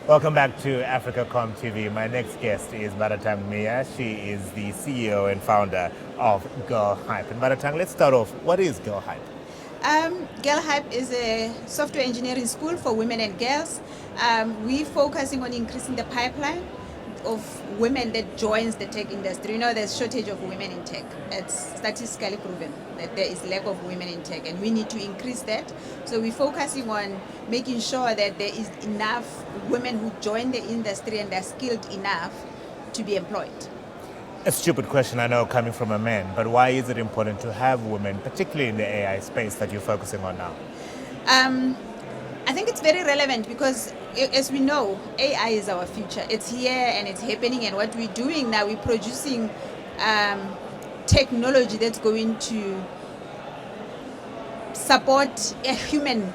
Welcome back to AfricaCom TV. My next guest is Baratang Miya. She is the CEO and founder of GirlHype. And Baratang, let's start off. What is GirlHype? GirlHype is a software engineering school for women and girls. We're focusing on increasing the pipeline of women that joins the tech industry. You know, there's shortage of women in tech. It's statistically proven that there is lack of women in tech, and we need to increase that. So we're focusing on making sure that there is enough women who join the industry and they're skilled enough to be employed. A stupid question, I know, coming from a man, but why is it important to have women, particularly in the AI space that you're focusing on now? I think it's very relevant because, as we know, AI is our future. It's here and it's happening, and what we're doing now, we're producing technology that's going to support a human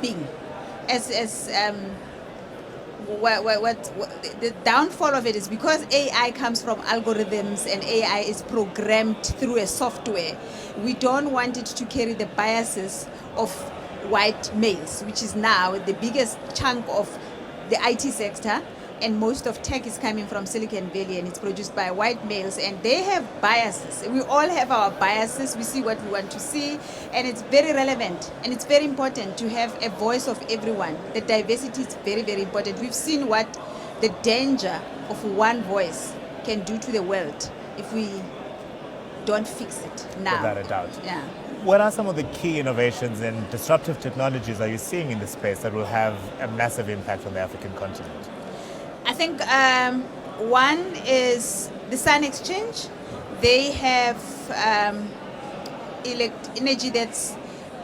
being. What the downfall of it is because AI comes from algorithms and AI is programmed through a software. We don't want it to carry the biases of white males, which is now the biggest chunk of the IT sector, and most of tech is coming from Silicon Valley, and it's produced by white males, and they have biases. We all have our biases. We see what we want to see, and it's very relevant, and it's very important to have a voice of everyone. The diversity is very, very important. We've seen what the danger of one voice can do to the world if we don't fix it now. Without a doubt. Yeah. What are some of the key innovations and disruptive technologies are you seeing in this space that will have a massive impact on the African continent? I think one is the Sun Exchange. They have energy that's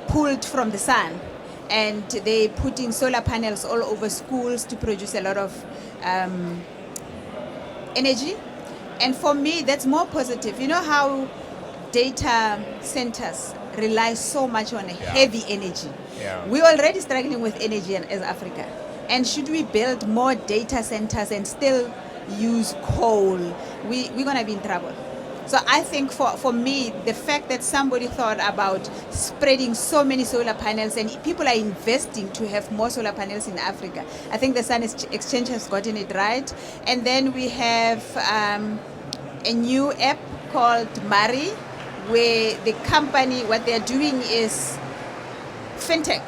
pulled from the sun, and they put in solar panels all over schools to produce a lot of energy. And for me, that's more positive. You know how data centers rely so much on heavy energy. Yeah. We're already struggling with energy as Africa. And should we build more data centers and still use coal, we're going to be in trouble. So I think for me, the fact that somebody thought about spreading so many solar panels and people are investing to have more solar panels in Africa, I think the Sun Exchange has gotten it right. And then we have a new app called Mari, where the company, what they're doing is fintech.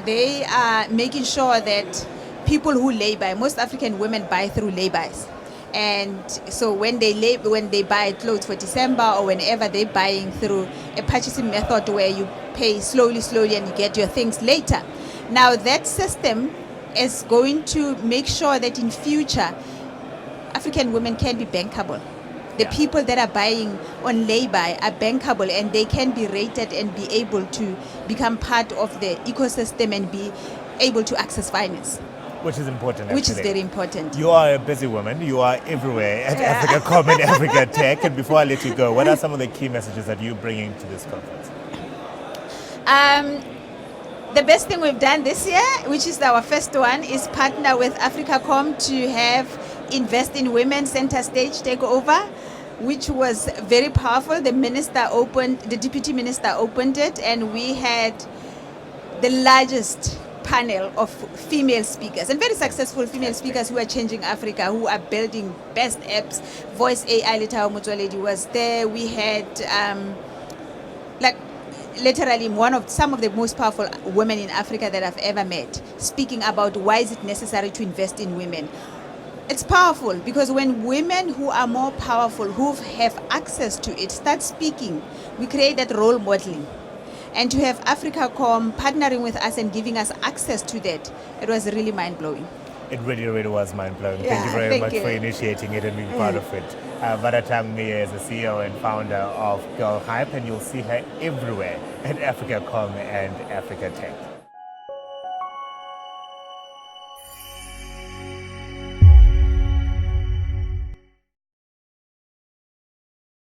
They are making sure that people who lay-by, most African women buy through lay-bys. And so when they buy clothes for December or whenever they're buying through a purchasing method where you pay slowly and you get your things later. Now that system is going to make sure that in future, African women can be bankable. The people that are buying on lay-by are bankable, and they can be rated and be able to become part of the ecosystem and be able to access finance. Which is important, actually. Which is very important. You are a busy woman. You are everywhere at AfricaCom and Africa Tech. And before I let you go, what are some of the key messages that you're bringing to this conference? The best thing we've done this year, which is our first one, is partner with AfricaCom to have Invest in Women Center Stage takeover, which was very powerful. The deputy minister opened it, and we had the largest panel of female speakers, and very successful female speakers who are changing Africa, who are building best apps. Voice AI, Letao Motsoaledi was there. We had literally some of the most powerful women in Africa that I've ever met, speaking about why is it necessary to invest in women. It's powerful because when women who are more powerful, who have access to it, start speaking, we create that role modeling. And to have AfricaCom partnering with us and giving us access to that, it was really mind-blowing. It really, really was mind-blowing. Yeah, thank you very much for initiating it and being part of it. Baratang Miya is the CEO and founder of GirlHype, and you'll see her everywhere at AfricaCom and Africa Tech.